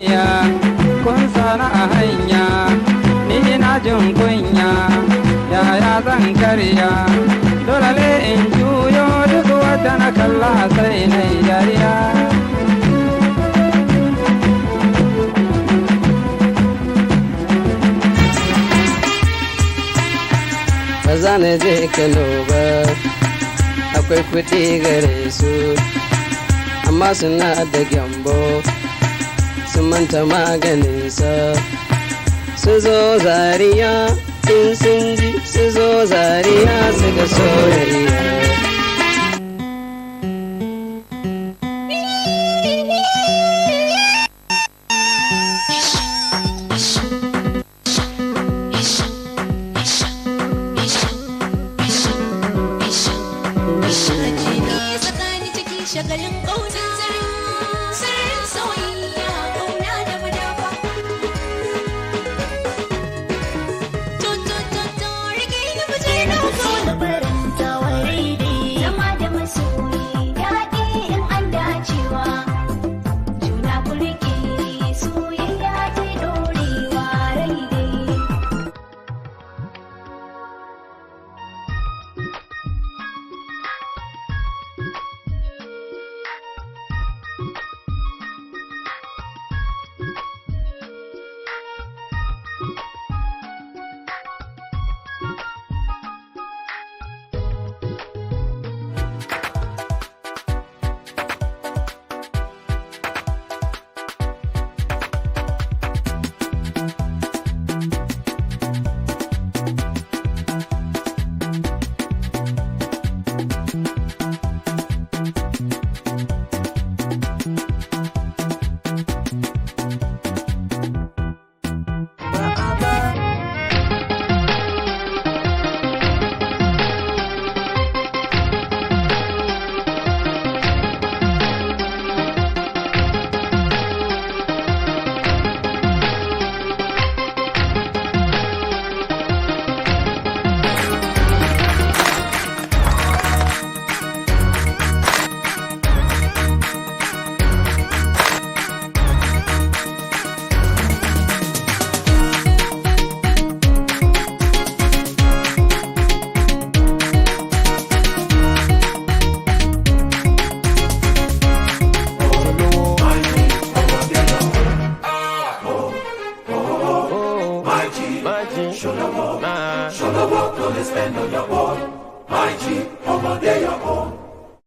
Ya kun sana a hanya, ni na jin kunya, yaya zan karya, dole in juyo duk wadda na kalla sai na yi dariya. Ba za na je Kano ba, akwai kuɗi gare su, amma suna da gyambo. Sun manta maganinsa su zo Zariya in sun ji su zo Zariya su ga soyayya.